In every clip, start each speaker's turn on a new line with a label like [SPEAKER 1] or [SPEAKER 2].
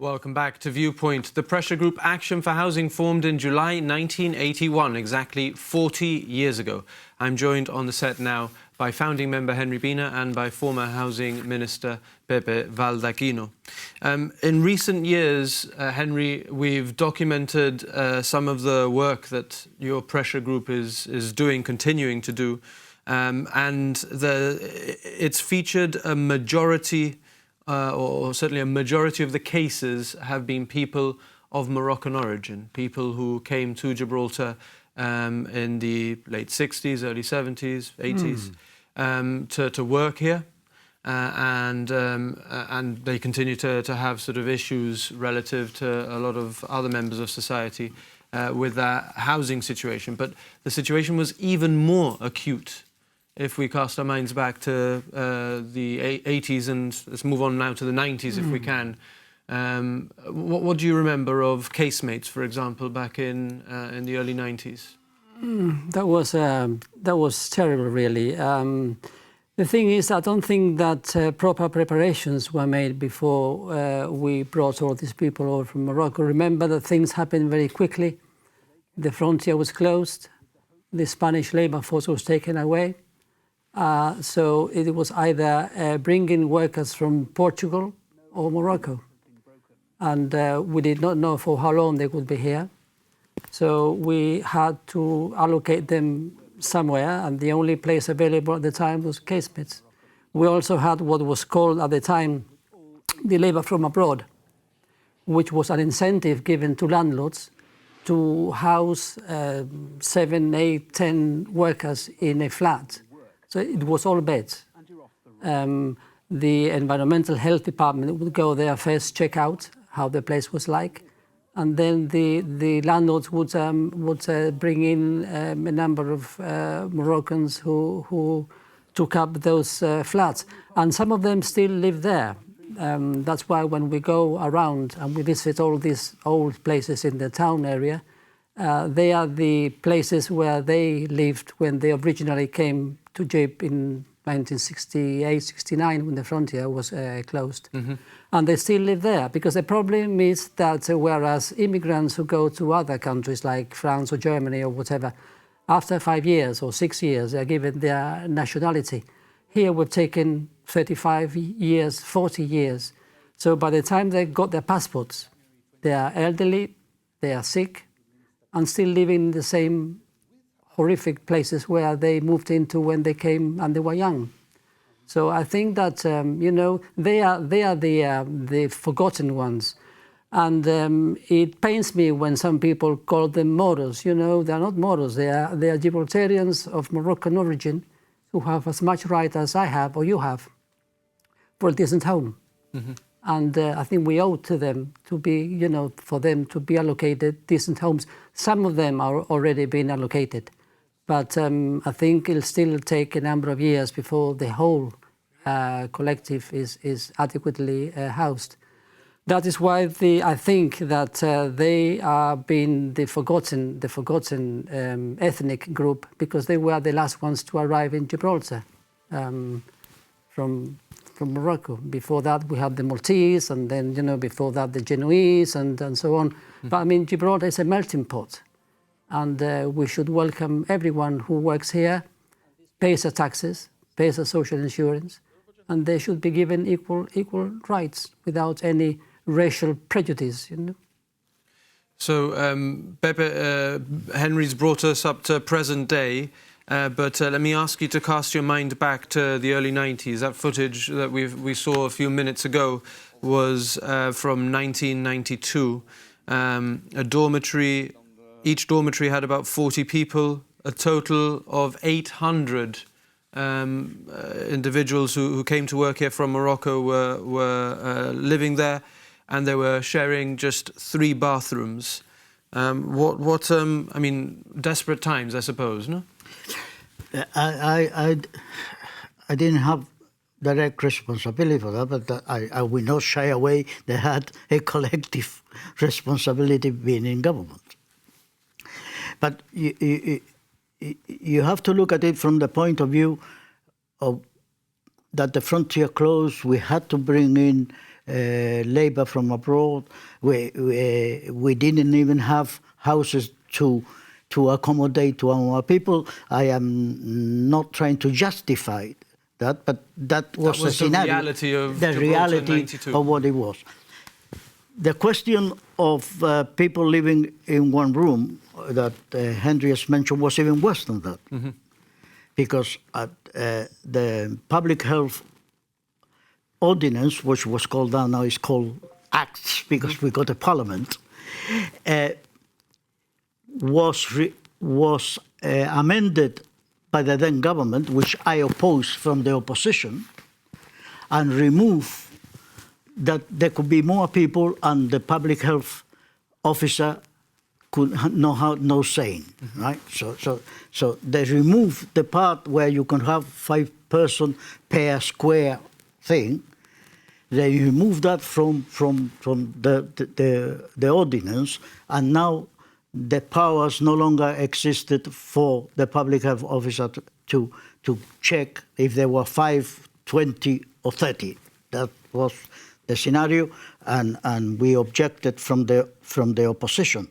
[SPEAKER 1] Welcome back to Viewpoint. The pressure group Action for Housing formed in July 1981, exactly 40 years ago. I'm joined on the set now by founding member Henry Pinna and by former Housing Minister Pepe Baldachino. In recent years, Henry, we've documented some of the work that your pressure group is doing, continuing to do, and it's featured a majority or certainly a majority of the cases have been people of Moroccan origin, people who came to Gibraltar in the late 60s, early 70s, 80s to work here, and they continue to have sort of issues relative to a lot of other members of society with that housing situation. But the situation was even more acute if we cast our minds back to the 80s, and let's move on now to the 90s if we can. What do you remember of Casemates, for example, back in the early 90s?
[SPEAKER 2] That was terrible, really. The thing is, I don't think that proper preparations were made before we brought all these people over from Morocco. Remember that things happened very quickly. The frontier was closed. The Spanish labor force was taken away. So it was either bringing workers from Portugal or Morocco. And we did not know for how long they would be here. So we had to allocate them somewhere, and the only place available at the time was Casemates. We also had what was called at the time the labor from abroad, which was an incentive given to landlords to house 7, 8, 10 workers in a flat. So it was all beds. The environmental health department would go there first, check out how the place was like, and then the landlords would bring in a number of Moroccans who took up those flats, and some of them still live there. That's why when we go around and we visit all these old places in the town area, they are the places where they lived when they originally came to Jib in 1968, 69, when the frontier was closed. And they still live there, because the problem is that whereas immigrants who go to other countries like France or Germany or whatever, after 5 years or 6 years, they're given their nationality. Here we've taken 35 years, 40 years. So by the time they got their passports, they are elderly, they are sick, and still living in the same horrific places where they moved into when they came and they were young. So I think that they are the forgotten ones, and it pains me when some people call them Moros. They're not Moros. They are Gibraltarians of Moroccan origin who have as much right as I have or you have for a decent home. And I think we owe to them to be, for them to be allocated decent homes. Some of them are already being allocated. But I think it'll still take a number of years before the whole collective is adequately housed. That is why I think that they are being the forgotten ethnic group, because they were the last ones to arrive in Gibraltar from Morocco. Before that, we had the Maltese, and then before that the Genoese, and so on. But I mean, Gibraltar is a melting pot. And we should welcome everyone who works here, pays their taxes, pays their social insurance, and they should be given equal rights without any racial prejudice.
[SPEAKER 1] So, Pepe, Henry's brought us up to present day, but let me ask you to cast your mind back to the early 90s. That footage that we saw a few minutes ago was from 1992. A dormitory. Each dormitory had about 40 people. A total of 800 individuals who came to work here from Morocco were living there, and they were sharing just 3 bathrooms. I mean, desperate times, I suppose, no?
[SPEAKER 3] I didn't have direct responsibility for that, but I will not shy away. They had a collective responsibility being in government. But you have to look at it from the point of view of that the frontier closed. We had to bring in labor from abroad. We didn't even have houses to accommodate to our people. I am not trying to justify that, but that was the scenario.
[SPEAKER 1] Reality of
[SPEAKER 3] the
[SPEAKER 1] Gibraltar
[SPEAKER 3] reality
[SPEAKER 1] 92.
[SPEAKER 3] of what it was. The question of people living in one room that Henry has mentioned was even worse than that. Mm-hmm. Because the public health ordinance, which was called down now is called Acts because mm-hmm. we got a parliament, was amended by the then government, which I opposed from the opposition, and removed that there could be more people and the public health officer could no saying, mm-hmm. right? So they removed the part where you can have 5 person per square thing. They removed that from the ordinance, and now the powers no longer existed for the public health officer to check if there were 5, 20 or 30. That was the scenario, and we objected from the opposition.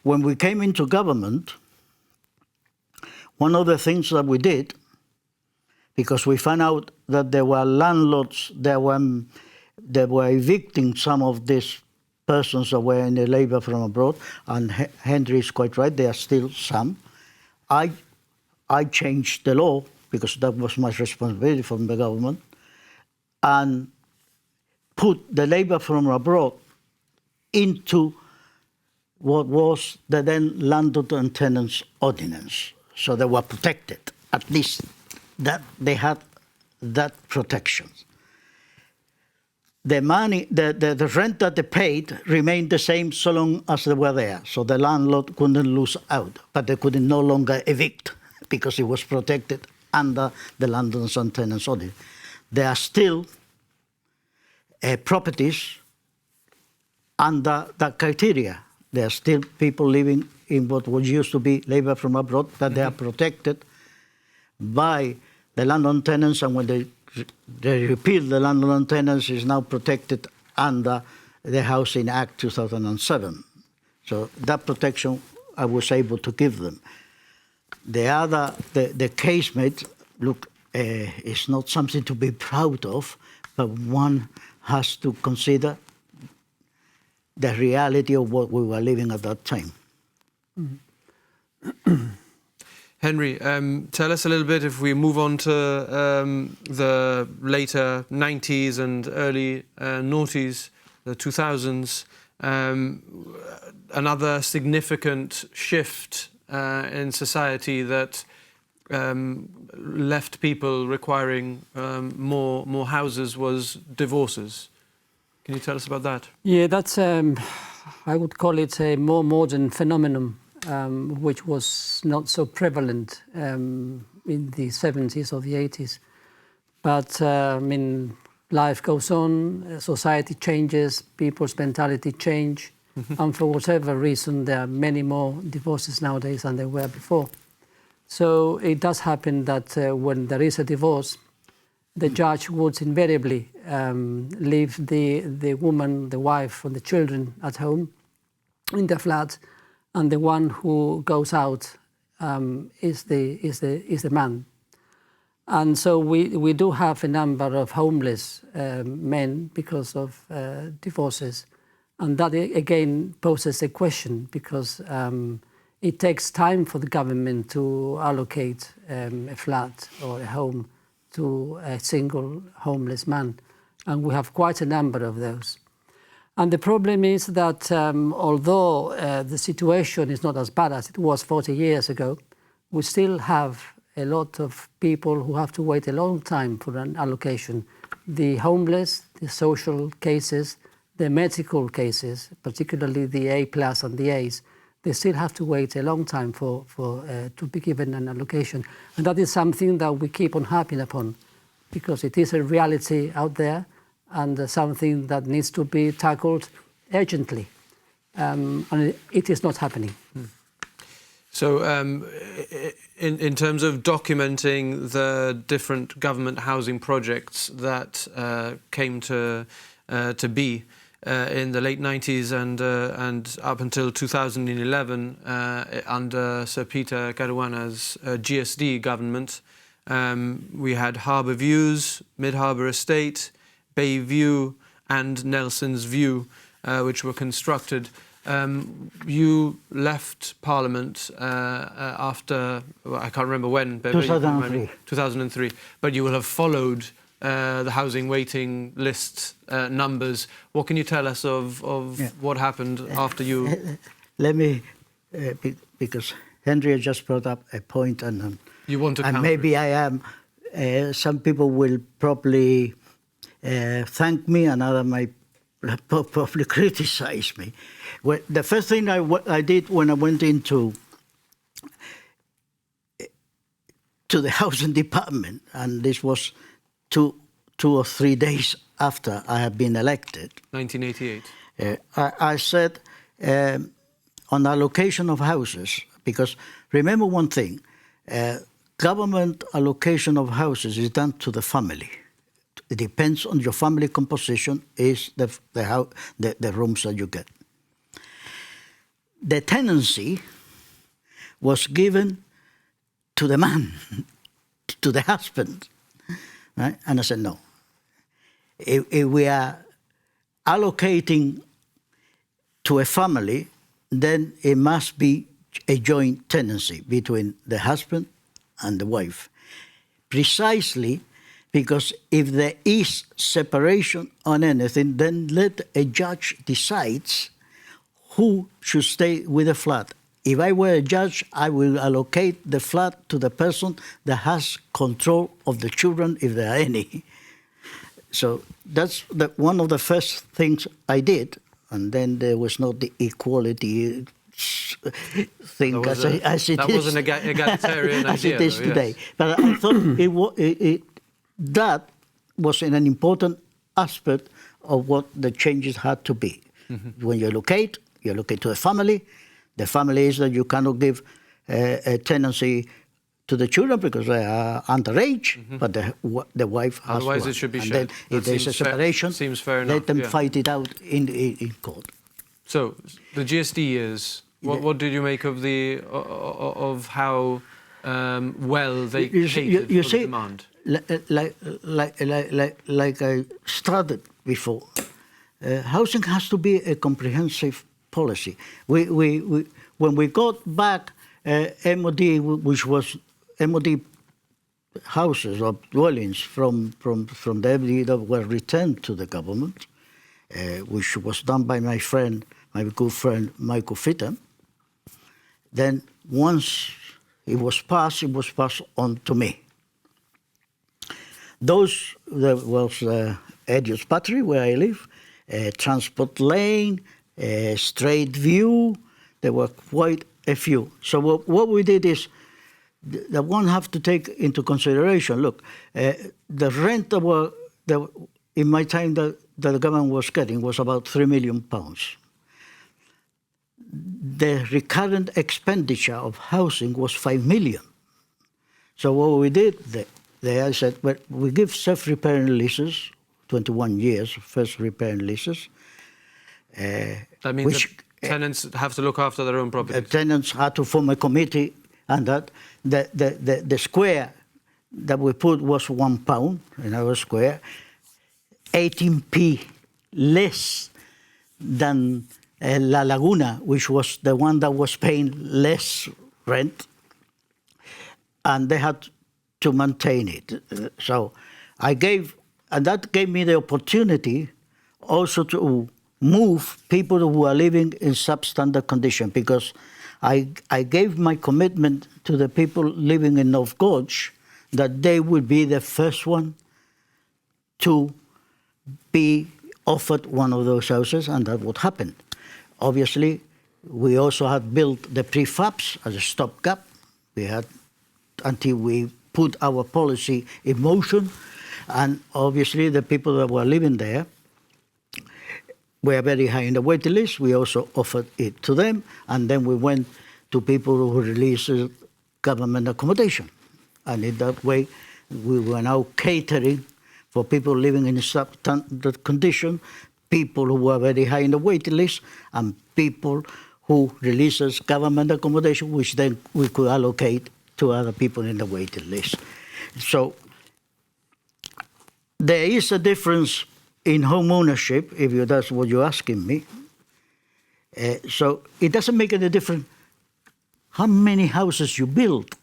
[SPEAKER 3] When we came into government, one of the things that we did, because we found out that there were landlords that were evicting some of these persons that were in the labor from abroad, and Henry is quite right, there are still some. I changed the law, because that was my responsibility from the government, and put the labor from abroad into what was the then Landlord and Tenants Ordinance. So they were protected, at least that they had that protection. The money, the rent that they paid remained the same so long as they were there. So the landlord couldn't lose out, but they could no longer evict because it was protected under the Landlord and Tenants Ordinance. There are still properties under that criteria. There are still people living in what was used to be labor from abroad, but mm-hmm. they are protected by the landlord tenants, and when they repeal the landlord tenants, is now protected under the Housing Act 2007. So that protection I was able to give them. The Casemates, look, is not something to be proud of, but one has to consider the reality of what we were living at that time.
[SPEAKER 1] Mm-hmm. Henry, tell us a little bit, if we move on to the later 90s and early noughties, the 2000s, another significant shift in society that left people requiring more houses was divorces. Can you tell us about that?
[SPEAKER 2] Yeah, that's, I would call it a more modern phenomenon, which was not so prevalent in the 70s or the 80s. But, I mean, life goes on, society changes, people's mentality change, mm-hmm. and for whatever reason, there are many more divorces nowadays than there were before. So it does happen that when there is a divorce, the judge would invariably leave the woman, the wife, and the children at home in the flat, and the one who goes out is the man. And so we do have a number of homeless men because of divorces, and that again poses a question, because it takes time for the government to allocate a flat or a home to a single homeless man, and we have quite a number of those. And the problem is that although the situation is not as bad as it was 40 years ago, we still have a lot of people who have to wait a long time for an allocation. The homeless, the social cases, the medical cases, particularly the A+ and the A's, they still have to wait a long time to be given an allocation. And that is something that we keep on harping upon, because it is a reality out there and something that needs to be tackled urgently. And it is not happening.
[SPEAKER 1] So in terms of documenting the different government housing projects that came to to be in the late 90s and up until 2011 under Sir Peter Caruana's GSD government. We had Harbour Views, Mid-Harbour Estate, Bay View and Nelson's View, which were constructed. You left Parliament after, well, I can't remember when.
[SPEAKER 3] 2003.
[SPEAKER 1] 2003. But you will have followed the housing waiting list numbers. What can you tell us of what happened after you...
[SPEAKER 3] Let me, because Henry just brought up a point and
[SPEAKER 1] you want to
[SPEAKER 3] and
[SPEAKER 1] counter
[SPEAKER 3] maybe
[SPEAKER 1] it.
[SPEAKER 3] I am, some people will probably thank me and others might probably criticize me. Well, the first thing I did when I went into the housing department, and this was two or 3 days after I had been elected.
[SPEAKER 1] 1988.
[SPEAKER 3] I said on allocation of houses, because remember one thing, government allocation of houses is done to the family. It depends on your family composition, is the rooms that you get. The tenancy was given to the man, to the husband, right? And I said, no. If we are allocating to a family, then it must be a joint tenancy between the husband and the wife. Precisely because if there is separation on anything, then let a judge decides who should stay with the flat. If I were a judge, I will allocate the flat to the person that has control of the children, if there are any. So that's one of the first things I did. And then there was not the equality thing as it is.
[SPEAKER 1] That was an egalitarian
[SPEAKER 3] as
[SPEAKER 1] idea,
[SPEAKER 3] it is
[SPEAKER 1] though,
[SPEAKER 3] today.
[SPEAKER 1] yes.
[SPEAKER 3] But I thought that was an important aspect of what the changes had to be. Mm-hmm. When you allocate to a family. The family is that you cannot give a tenancy to the children because they are underage, mm-hmm. but the wife has
[SPEAKER 1] Otherwise
[SPEAKER 3] one.
[SPEAKER 1] it should be
[SPEAKER 3] and
[SPEAKER 1] shared.
[SPEAKER 3] Then if there's a separation,
[SPEAKER 1] seems fair enough,
[SPEAKER 3] let them fight it out in court.
[SPEAKER 1] So the GSD years, what did you make of of how well they catered for the demand?
[SPEAKER 3] Like I started before, housing has to be a comprehensive policy. When we got back MOD, which was MOD houses or dwellings from the MOD that were returned to the government, which was done by my good friend Michael Fitton. Then once it was passed on to me. There was Ediot's Battery, where I live, Transport Lane, Straight View. There were quite a few. So what we did is, that one have to take into consideration, look, the rent in my time that the government was getting was about £3 million. The recurrent expenditure of housing was 5 million. So what we did I said, well, we give self-repairing leases, 21 years, first repairing leases.
[SPEAKER 1] That means that tenants have to look after their own property.
[SPEAKER 3] Tenants had to form a committee, and that the square that we put was £1 in our square, 18p less than La Laguna, which was the one that was paying less rent, and they had to maintain it. So and that gave me the opportunity also to move people who are living in substandard condition, because I gave my commitment to the people living in North Gorge that they would be the first one to be offered one of those houses, and that would happen. Obviously, we also had built the prefabs as a stopgap. We had until we put our policy in motion, and obviously the people that were living there were very high in the waiting list. We also offered it to them, and then we went to people who released government accommodation. And in that way, we were now catering for people living in substandard condition, people who are very high in the waiting list, and people who releases government accommodation, which then we could allocate to other people in the waiting list. So there is a difference in home ownership, if that's what you're asking me. So it doesn't make any difference how many houses you build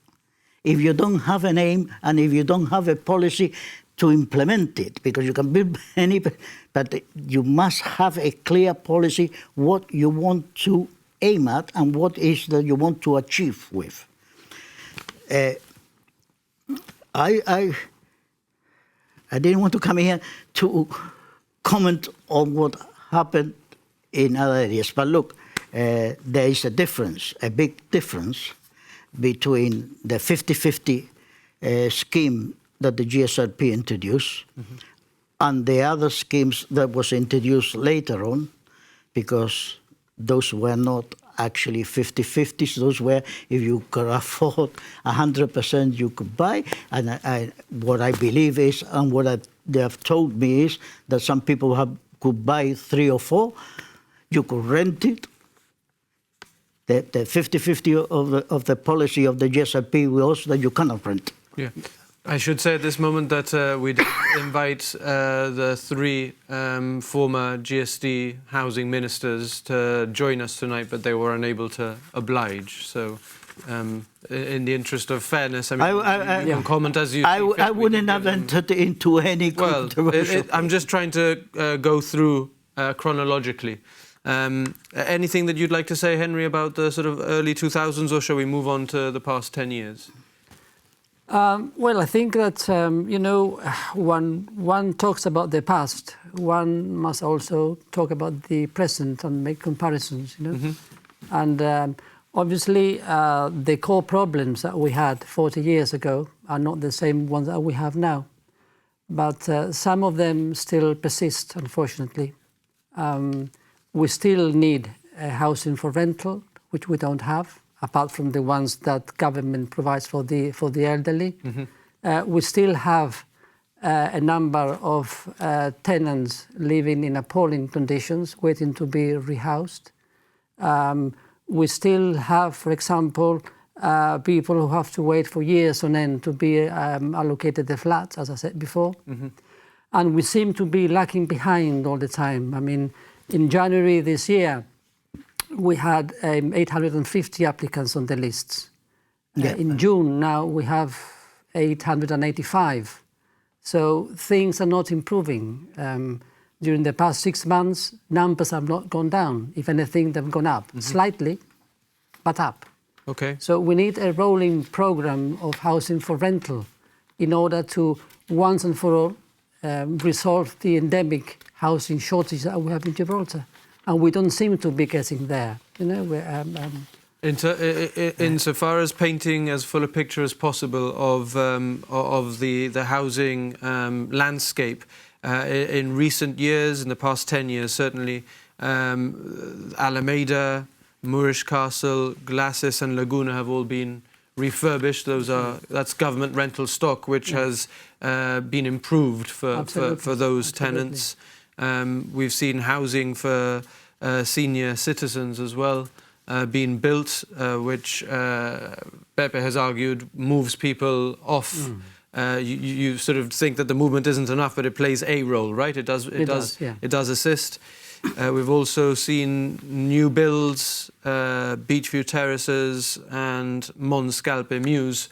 [SPEAKER 3] if you don't have an aim and if you don't have a policy to implement it, because you can build any, but you must have a clear policy what you want to aim at and what is that you want to achieve with. I didn't want to come here to comment on what happened in other areas, but look, there is a difference, a big difference between the 50-50 scheme that the GSRP introduced and the other schemes that was introduced later on, because those were not actually 50-50s. Those were, if you could afford 100%, you could buy. And what I believe is, and what they have told me is, that some people could buy 3 or 4. You could rent it. The 50-50 of the policy of the GSRP was that you cannot rent.
[SPEAKER 1] Yeah. I should say at this moment that we did invite the 3 former GSD housing ministers to join us tonight, but they were unable to oblige. So, in the interest of fairness, I mean, you can comment as you.
[SPEAKER 3] I wouldn't have entered into any controversial.
[SPEAKER 1] I'm just trying to go through chronologically. Anything that you'd like to say, Henry, about the sort of early 2000s, or shall we move on to the past 10 years?
[SPEAKER 2] Well, I think that, when one talks about the past, one must also talk about the present and make comparisons, And obviously, the core problems that we had 40 years ago are not the same ones that we have now. But some of them still persist, unfortunately. We still need housing for rental, which we don't have, apart from the ones that government provides for the elderly. We still have a number of tenants living in appalling conditions, waiting to be rehoused. We still have, for example, people who have to wait for years on end to be allocated the flats, as I said before. And we seem to be lagging behind all the time. I mean, in January this year, we had 850 applicants on the lists. In June now we have 885. So things are not improving. During the past 6 months, numbers have not gone down. If anything, they've gone up slightly, but up.
[SPEAKER 1] Okay.
[SPEAKER 2] So we need a rolling program of housing for rental in order to once and for all resolve the endemic housing shortage that we have in Gibraltar. And we don't seem to be getting there.
[SPEAKER 1] Insofar as painting as full a picture as possible of the housing landscape, in recent years, in the past 10 years certainly, Alameda, Moorish Castle, Glacis and Laguna have all been refurbished. That's government rental stock, which has been improved for those tenants. We've seen housing for senior citizens as well being built, which Pepe has argued moves people off. You sort of think that the movement isn't enough, but it plays a role, right? It does assist. We've also seen new builds, Beachview Terraces and Monscalpe Mews.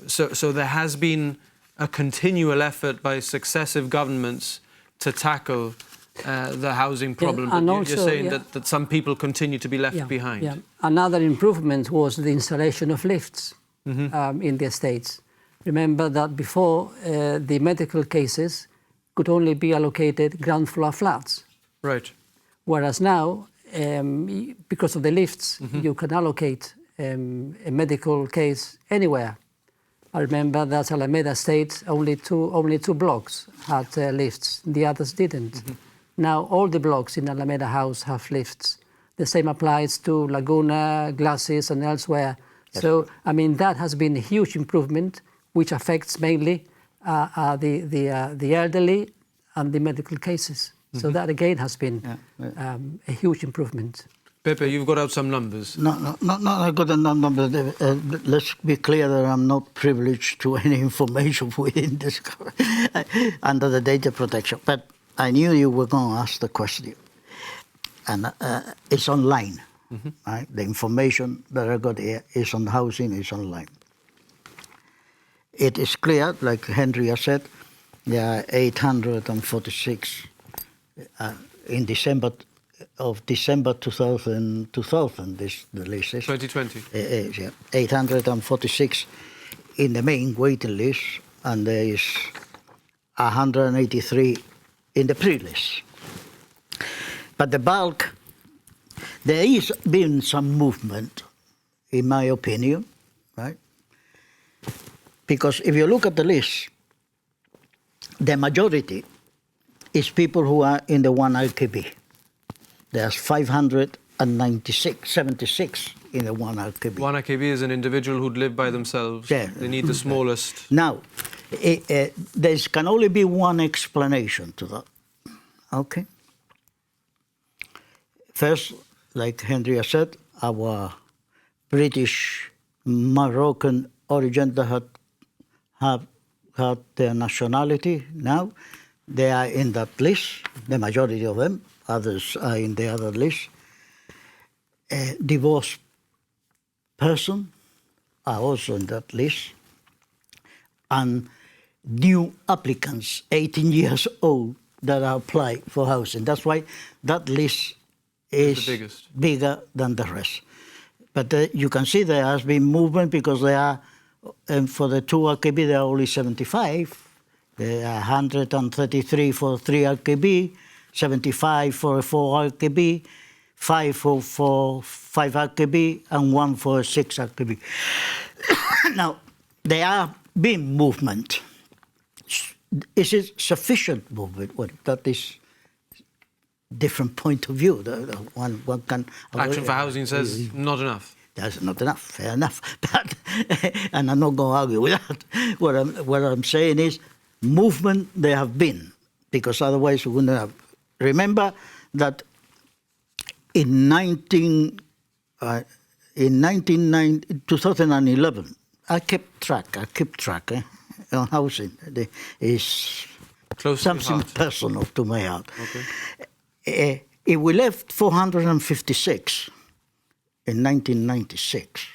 [SPEAKER 1] So there has been a continual effort by successive governments to tackle the housing problem.
[SPEAKER 2] And
[SPEAKER 1] but
[SPEAKER 2] also,
[SPEAKER 1] you're saying that some people continue to be left behind.
[SPEAKER 2] Yeah. Another improvement was the installation of lifts in the estates. Remember that before, the medical cases could only be allocated ground floor flats.
[SPEAKER 1] Right.
[SPEAKER 2] Whereas now, because of the lifts, you can allocate a medical case anywhere. I remember that Alameda Estate, only two blocks had lifts, the others didn't. Now all the blocks in Alameda House have lifts. The same applies to Laguna, Glacis and elsewhere. Yes. So, I mean, that has been a huge improvement, which affects mainly are the elderly and the medical cases. So that again has been a huge improvement.
[SPEAKER 1] Pepe, you've got out some numbers.
[SPEAKER 3] No, I got a number. Let's be clear that I'm not privileged to any information within this under the data protection. But I knew you were going to ask the question, and it's online. Right? The information that I got here is on housing. Is online. It is clear, like Henry has said, there are 846 in December 2000, this the list is.
[SPEAKER 1] 2020.
[SPEAKER 3] Yeah, 846 in the main waiting list, and there is 183 in the pre-list. But the bulk, there is been some movement, in my opinion, right? Because if you look at the list, the majority is people who are in the 1 LKB. There's 76 in the 1 LKB.
[SPEAKER 1] 1 AKB is an individual who'd live by themselves.
[SPEAKER 3] Yeah.
[SPEAKER 1] They need the smallest.
[SPEAKER 3] Now, there can only be one explanation to that. Okay? First, like Henry has said, our British Moroccan origin that have their nationality now, they are in that list, the majority of them. Others are in the other list. Divorced person are also in that list. And new applicants, 18 years old, that are applying for housing. That's why that list is bigger than the rest. But you can see there has been movement because there are, for the 2 LKB, there are only 75. There are 133 for 3 LKB, 75 for 4 LKB, 5 for 5 LKB, and 1 for 6 LKB. Now, there are been movement. Is it sufficient movement? Well, that is different point of view. One can...
[SPEAKER 1] Action for Housing says not enough.
[SPEAKER 3] That's not enough, fair enough. But, and I'm not going to argue with that. What I'm saying is, movement there have been, because otherwise we wouldn't have. Remember that in 2011, I kept track on housing. It's
[SPEAKER 1] close
[SPEAKER 3] something
[SPEAKER 1] to
[SPEAKER 3] personal to my heart.
[SPEAKER 1] Okay.
[SPEAKER 3] If we left 456 in 1996,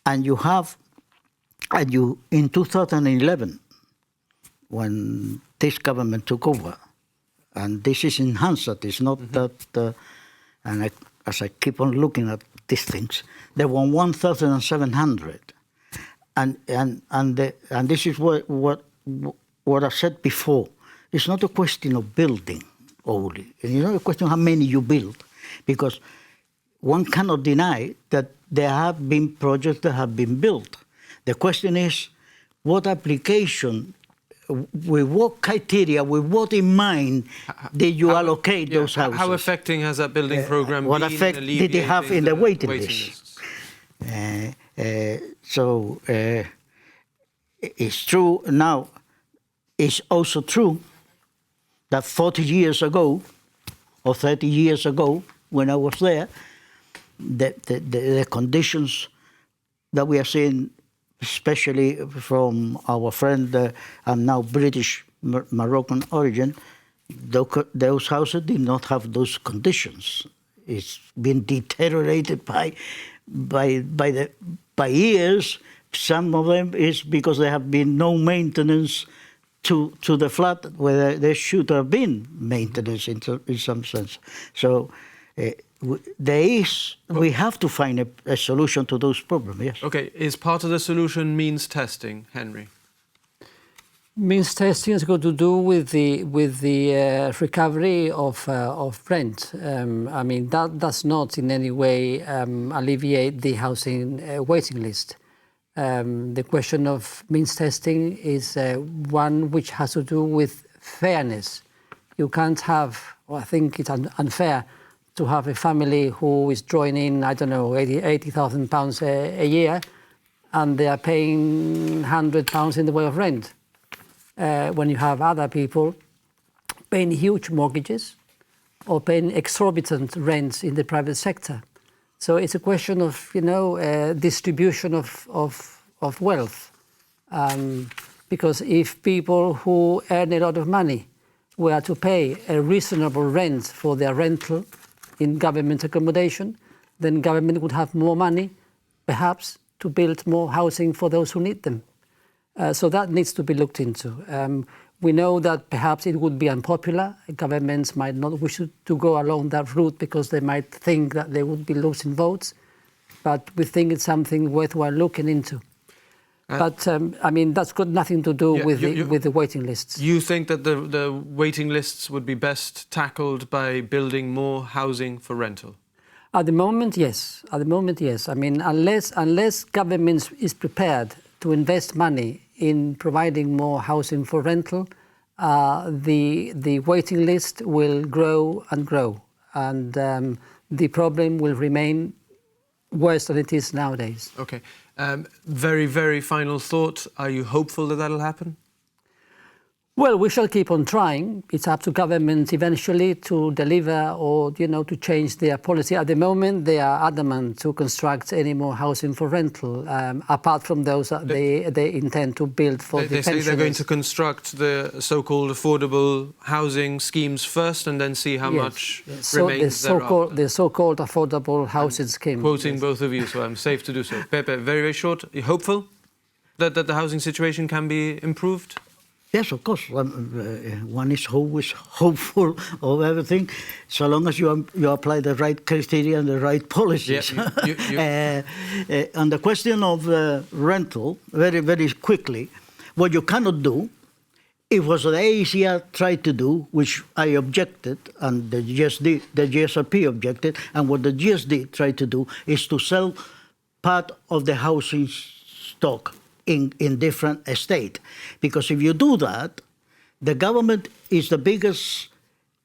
[SPEAKER 3] and you in 2011, when this government took over, and this is enhanced, it's not that, as I keep on looking at these things, there were 1,700. And this is what I said before. It's not a question of building only. It's not a question of how many you build, because one cannot deny that there have been projects that have been built. The question is, what application, with what criteria, with what in mind did you allocate those houses?
[SPEAKER 1] How affecting has that building program been?
[SPEAKER 3] What effect did it have in the waiting list? So it's true now. It's also true that 40 years ago or 30 years ago, when I was there, the conditions that we are seeing, especially from our friend and now British Moroccan origin, those houses did not have those conditions. It's been deteriorated by years. Some of them is because there have been no maintenance to the flat where there should have been maintenance in some sense. So we have to find a solution to those problems, yes.
[SPEAKER 1] Okay, is part of the solution means testing, Henry?
[SPEAKER 2] Means testing has got to do with the recovery of rent. I mean, that does not in any way alleviate the housing waiting list. The question of means testing is one which has to do with fairness. You can't have, well, I think it's unfair to have a family who is drawing in, I don't know, £80,000 a year, and they are paying £100 in the way of rent. when you have other people paying huge mortgages or paying exorbitant rents in the private sector. So it's a question of, distribution of wealth. Because if people who earn a lot of money were to pay a reasonable rent for their rental in government accommodation, then government would have more money, perhaps, to build more housing for those who need them. So that needs to be looked into. We know that perhaps it would be unpopular. Governments might not wish to go along that route because they might think that they would be losing votes. But we think it's something worthwhile looking into. But that's got nothing to do with the waiting lists.
[SPEAKER 1] You think that the waiting lists would be best tackled by building more housing for rental?
[SPEAKER 2] At the moment, yes. Unless government is prepared to invest money in providing more housing for rental, the waiting list will grow and grow, and the problem will remain worse than it is nowadays.
[SPEAKER 1] Okay. Very, very final thought. Are you hopeful that that'll happen?
[SPEAKER 2] Well, we shall keep on trying. It's up to government eventually to deliver or, to change their policy. At the moment, they are adamant to construct any more housing for rental, apart from those that they intend to build for the pensioners.
[SPEAKER 1] They say they're going to construct the so-called affordable housing schemes first and then see how much remains thereafter.
[SPEAKER 2] The so-called affordable housing scheme.
[SPEAKER 1] Quoting both of you, so I'm safe to do so. Pepe, very, very short. Are you hopeful that the housing situation can be improved?
[SPEAKER 3] Yes, of course. One is always hopeful of everything, so long as you apply the right criteria and the right policies.
[SPEAKER 1] Yeah,
[SPEAKER 3] on the question of rental, very, very quickly, what you cannot do, it was what the ACR tried to do, which I objected, and the GSRP objected, and what the GSD tried to do is to sell part of the housing stock in different estate. Because if you do that, the government is the biggest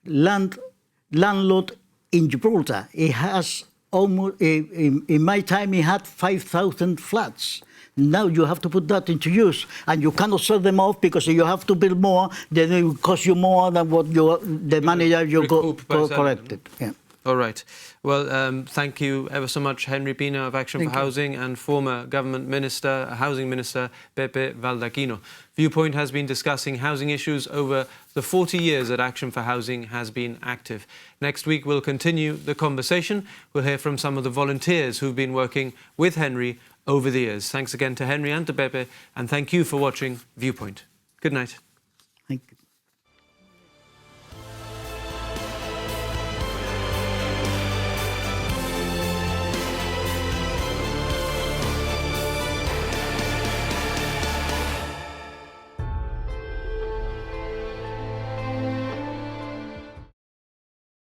[SPEAKER 3] landlord in Gibraltar. It has almost, in my time, it had 5,000 flats. Now you have to put that into use, and you cannot sell them off because if you have to build more, then it will cost you more than what the money that you collected. Yeah.
[SPEAKER 1] All right. Well, thank you ever so much, Henry Pinna of Action for Housing and former government minister, housing minister, Pepe Baldachino. Viewpoint has been discussing housing issues over the 40 years that Action for Housing has been active. Next week, we'll continue the conversation. We'll hear from some of the volunteers who've been working with Henry over the years. Thanks again to Henry and to Pepe, and thank you for watching Viewpoint. Good night.
[SPEAKER 3] Thank you.